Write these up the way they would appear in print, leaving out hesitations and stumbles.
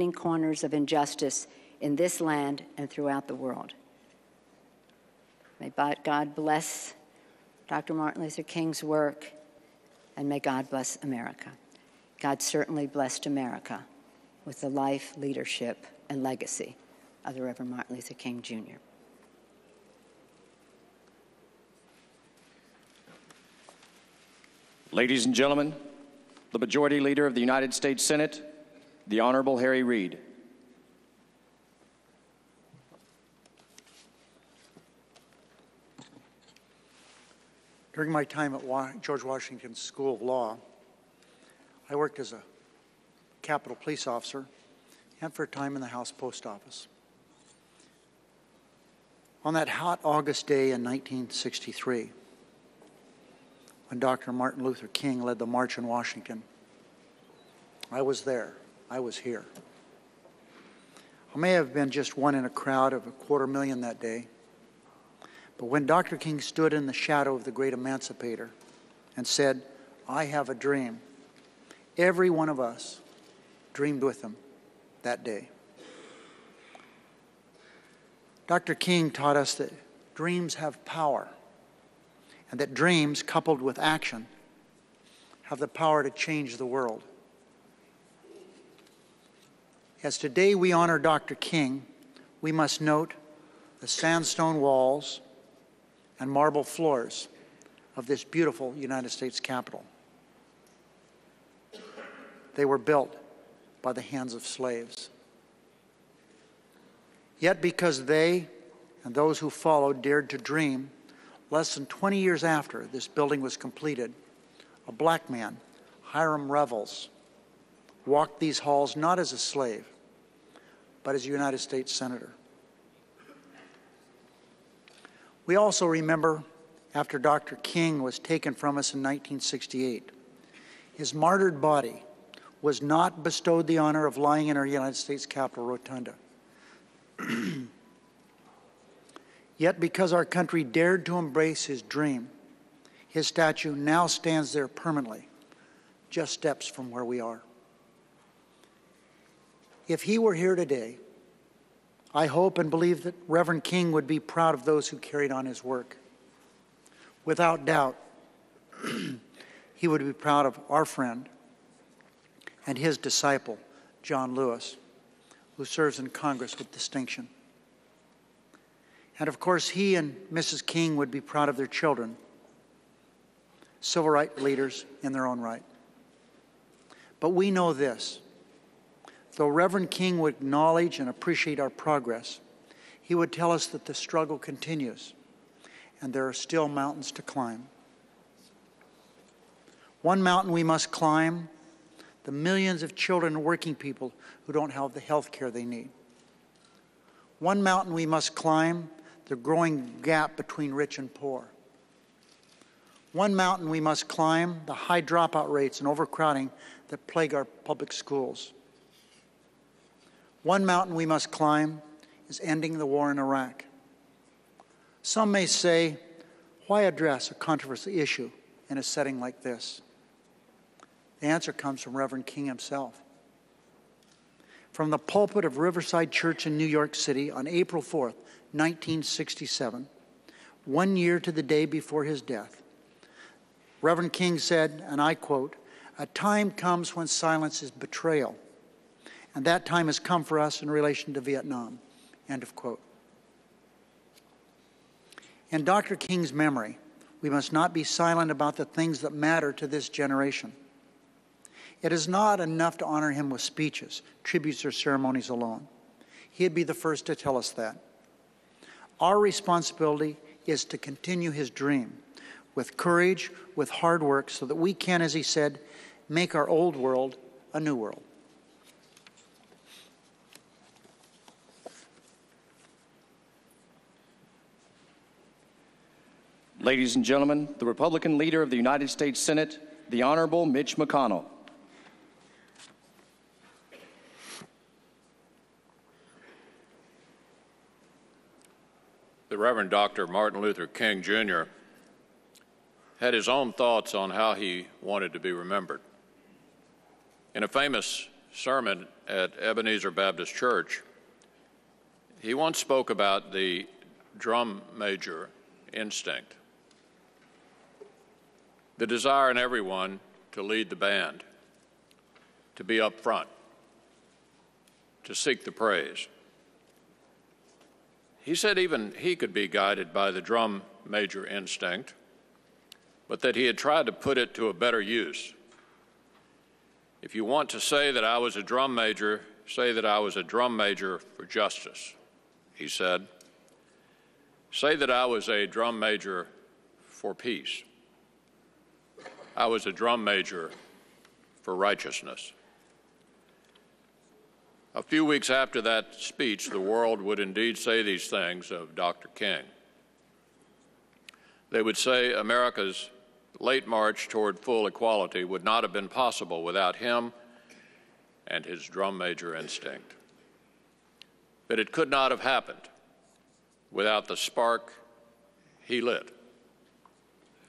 remaining corners of injustice in this land and throughout the world. May God bless Dr. Martin Luther King's work, and may God bless America. God certainly blessed America with the life, leadership, and legacy of the Reverend Martin Luther King, Jr. Ladies and gentlemen, the Majority Leader of the United States Senate, the Honorable Harry Reid. During my time at George Washington School of Law, I worked as a Capitol Police officer and for a time in the House Post Office. On that hot August day in 1963, when Dr. Martin Luther King led the march in Washington, I was there. I was here. I may have been just one in a crowd of 250,000 that day, but when Dr. King stood in the shadow of the great emancipator and said, "I have a dream," every one of us dreamed with him that day. Dr. King taught us that dreams have power, and that dreams, coupled with action, have the power to change the world. As today we honor Dr. King, we must note the sandstone walls and marble floors of this beautiful United States Capitol. They were built by the hands of slaves. Yet because they and those who followed dared to dream, less than 20 years after this building was completed, a black man, Hiram Revels, walked these halls not as a slave, but as a United States Senator. We also remember after Dr. King was taken from us in 1968, his martyred body was not bestowed the honor of lying in our United States Capitol rotunda. Yet because our country dared to embrace his dream, his statue now stands there permanently, just steps from where we are. If he were here today, I hope and believe that Reverend King would be proud of those who carried on his work. Without doubt, he would be proud of our friend and his disciple, John Lewis, who serves in Congress with distinction. And of course, he and Mrs. King would be proud of their children, civil rights leaders in their own right. But we know this: though Reverend King would acknowledge and appreciate our progress, he would tell us that the struggle continues and there are still mountains to climb. One mountain we must climb: the millions of children and working people who don't have the health care they need. One mountain we must climb: the growing gap between rich and poor. One mountain we must climb: the high dropout rates and overcrowding that plague our public schools. One mountain we must climb is ending the war in Iraq. Some may say, why address a controversial issue in a setting like this? The answer comes from Reverend King himself. From the pulpit of Riverside Church in New York City on April 4th, 1967, 1 year to the day before his death, Reverend King said, and I quote, "A time comes when silence is betrayal, and that time has come for us in relation to Vietnam," end of quote. In Dr. King's memory, we must not be silent about the things that matter to this generation. It is not enough to honor him with speeches, tributes, or ceremonies alone. He'd be the first to tell us that. Our responsibility is to continue his dream with courage, with hard work, so that we can, as he said, make our old world a new world. Ladies and gentlemen, the Republican Leader of the United States Senate, the Honorable Mitch McConnell. The Reverend Dr. Martin Luther King, Jr. had his own thoughts on how he wanted to be remembered. In a famous sermon at Ebenezer Baptist Church, he once spoke about the drum major instinct, the desire in everyone to lead the band, to be up front, to seek the praise. He said even he could be guided by the drum major instinct, but that he had tried to put it to a better use. If you want to say that I was a drum major, say that I was a drum major for justice, he said. Say that I was a drum major for peace. I was a drum major for righteousness. A few weeks after that speech, the world would indeed say these things of Dr. King. They would say America's late march toward full equality would not have been possible without him and his drum major instinct. That it could not have happened without the spark he lit,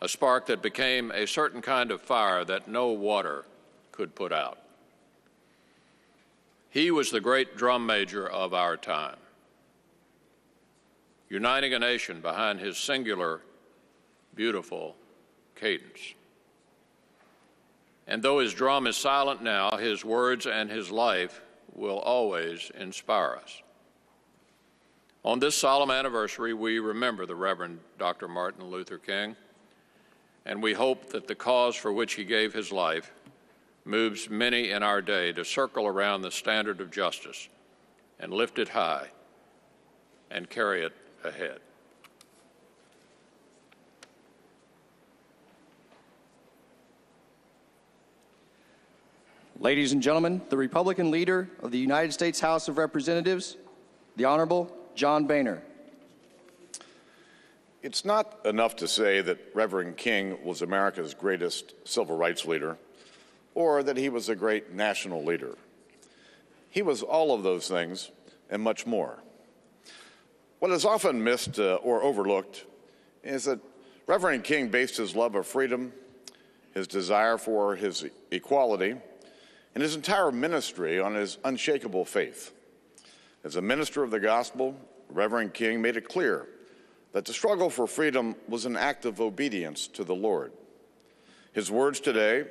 a spark that became a certain kind of fire that no water could put out. He was the great drum major of our time, uniting a nation behind his singular, beautiful cadence. And though his drum is silent now, his words and his life will always inspire us. On this solemn anniversary, we remember the Reverend Dr. Martin Luther King, and we hope that the cause for which he gave his life moves many in our day to circle around the standard of justice and lift it high and carry it ahead. Ladies and gentlemen, the Republican leader of the United States House of Representatives, the Honorable John Boehner. It's not enough to say that Reverend King was America's greatest civil rights leader or that he was a great national leader. He was all of those things and much more. What is often missed or overlooked is that Reverend King based his love of freedom, his desire for his equality, and his entire ministry on his unshakable faith. As a minister of the gospel, Reverend King made it clear that the struggle for freedom was an act of obedience to the Lord. His words today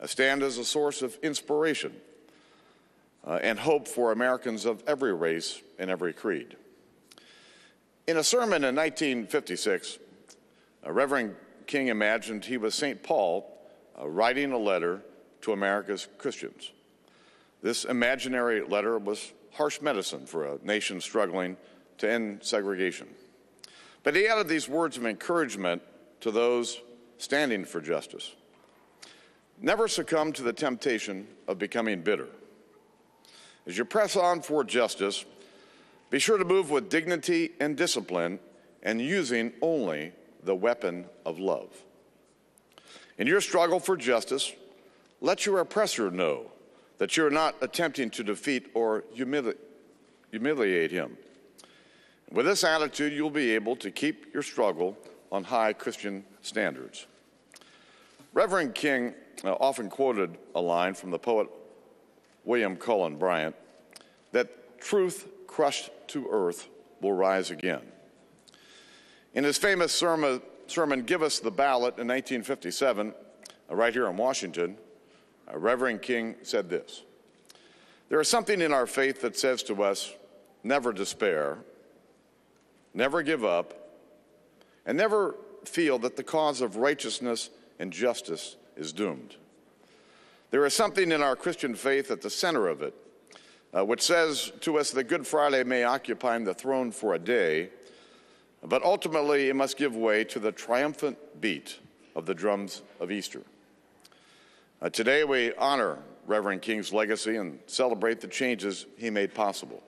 stand as a source of inspiration and hope for Americans of every race and every creed. In a sermon in 1956, Reverend King imagined he was St. Paul writing a letter to America's Christians. This imaginary letter was harsh medicine for a nation struggling to end segregation. But he added these words of encouragement to those standing for justice. Never succumb to the temptation of becoming bitter. As you press on for justice, be sure to move with dignity and discipline and using only the weapon of love. In your struggle for justice, let your oppressor know that you're not attempting to defeat or humiliate him. With this attitude, you'll be able to keep your struggle on high Christian standards. Reverend King often quoted a line from the poet William Cullen Bryant, that truth crushed to earth will rise again. In his famous sermon, Give Us the Ballot in 1957, right here in Washington, Reverend King said this: "There is something in our faith that says to us, never despair, never give up, and never feel that the cause of righteousness and justice is doomed. There is something in our Christian faith at the center of it, which says to us that Good Friday may occupy the throne for a day, but ultimately it must give way to the triumphant beat of the drums of Easter." Today we honor Reverend King's legacy and celebrate the changes he made possible.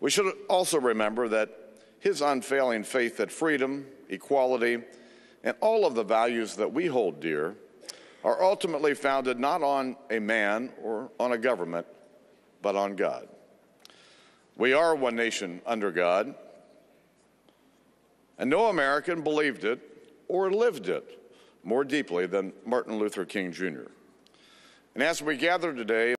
We should also remember that his unfailing faith that freedom, equality, and all of the values that we hold dear are ultimately founded not on a man or on a government, but on God. We are one nation under God, and no American believed it or lived it more deeply than Martin Luther King Jr. And as we gather today,